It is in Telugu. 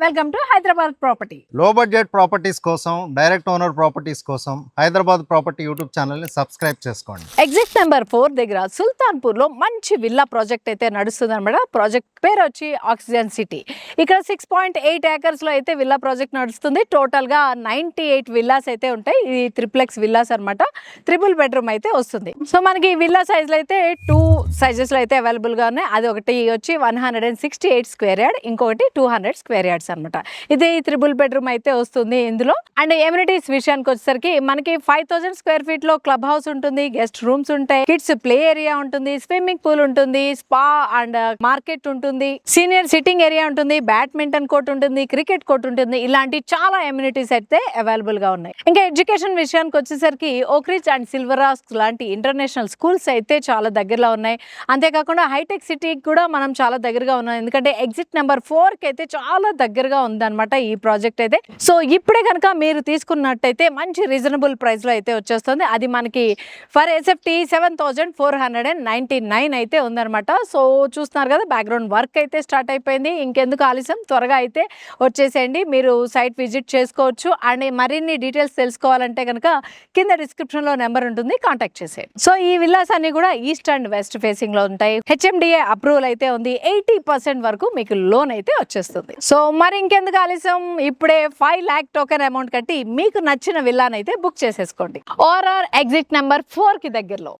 Welcome to Hyderabad property. లో బడ్జెట్ ప్రాపర్టీస్ కోసం, డైరెక్ట్ ఓనర్ ప్రాపర్టీస్ కోసం హైదరాబాద్ ప్రాపర్టీ యూట్యూబ్ ఛానల్ని సబ్స్క్రైబ్ చేసుకోండి. ఎగ్జిట్ నెంబర్ 4 దగ్గర సుల్తాన్పూర్లో మంచి విల్లా ప్రాజెక్ట్ అయితే నడుస్తుంది అనమాట. ప్రాజెక్ట్ పేరు వచ్చి ఆక్సిజన్ సిటీ. ఇక్కడ 6.8 ఏకర్స్లో అయితే విల్లా ప్రాజెక్ట్ నడుస్తుంది. టోటల్గా 98 విల్లాస్ అయితే ఉంటాయి. ఇది ట్రిప్లెక్స్ విల్లాస్ అనమాట. ట్రిపుల్ బెడ్రూమ్ అయితే వస్తుంది. సో మనకి విల్లా సైజులు అయితే 2 సైజెస్లో అయితే అవైలబుల్గా ఉన్నాయి. అది ఒకటి వచ్చి 168 స్క్వేర్ యార్డ్, ఇంకొకటి 200 స్క్వేర్ యార్డ్స్ అనమాట. ఇది త్రిబుల్ బెడ్రూమ్ అయితే వస్తుంది ఇందులో. అండ్ ఎమ్యూనిటీస్ విషయానికి వచ్చేసరికి మనకి 5000 స్క్వేర్ ఫీట్ లో క్లబ్ హౌస్ ఉంటుంది, గెస్ట్ రూమ్స్ ఉంటాయి, కిడ్స్ ప్లే ఏరియా ఉంటుంది, స్విమ్మింగ్ పూల్ ఉంటుంది, స్పా అండ్ మార్కెట్ ఉంటుంది, సీనియర్ సిట్టింగ్ ఏరియా ఉంటుంది, బ్యాడ్మింటన్ కోర్ట్ ఉంటుంది, క్రికెట్ కోర్ట్ ఉంటుంది. ఇలాంటి చాలా ఎమ్యూనిటీస్ అయితే అవైలబుల్ గా ఉన్నాయి. ఇంకా ఎడ్యుకేషన్ విషయానికి వచ్చేసరికి ఓక్రిచ్ అండ్ సిల్వరాస్ లాంటి ఇంటర్నేషనల్ స్కూల్స్ అయితే చాలా దగ్గరలో ఉన్నాయి. అంతేకాకుండా హైటెక్ సిటీకి కూడా మనం చాలా దగ్గరగా ఉన్నాం. ఎందుకంటే ఎగ్జిట్ నెంబర్ 4 కి అయితే చాలా దగ్గరగా ఉందన్నమాట ఈ ప్రాజెక్ట్ అయితే. సో ఇప్పుడే కనుక మీరు తీసుకున్నట్టయితే మంచి రీజనబుల్ ప్రైస్ లో అయితే వచ్చేస్తుంది. అది మనకి ఫర్ ఎస్ఎఫ్టీ 7499 అయితే ఉందన్నమాట. సో చూస్తున్నారు కదా, బ్యాక్గ్రౌండ్ వర్క్ అయితే స్టార్ట్ అయిపోయింది. ఇంకెందుకు ఆలస్యం, త్వరగా అయితే వచ్చేసేయండి. మీరు సైట్ విజిట్ చేసుకోవచ్చు. అండ్ మరిన్ని డీటెయిల్స్ తెలుసుకోవాలంటే కనుక కింద డిస్క్రిప్షన్ లో నెంబర్ ఉంటుంది, కాంటాక్ట్ చేసేయండి. సో ఈ విల్లాస్ అన్ని కూడా ఈస్ట్ అండ్ వెస్ట్ ఫేసింగ్ లో ఉంటాయి. హెచ్ఎండిఏ అప్రూవల్ అయితే ఉంది. 80% వరకు మీకు లోన్ అయితే వచ్చేస్తుంది. సో మరి ఇంకెందుకు ఆలస్యం, ఇప్పుడే 5 lakh టోకెన్ అమౌంట్ కట్టి మీకు నచ్చిన విల్లానైతే బుక్ చేసేసుకోండి. ఓఆర్ఆర్ ఎగ్జిట్ నెంబర్ 4 కి దగ్గరలో.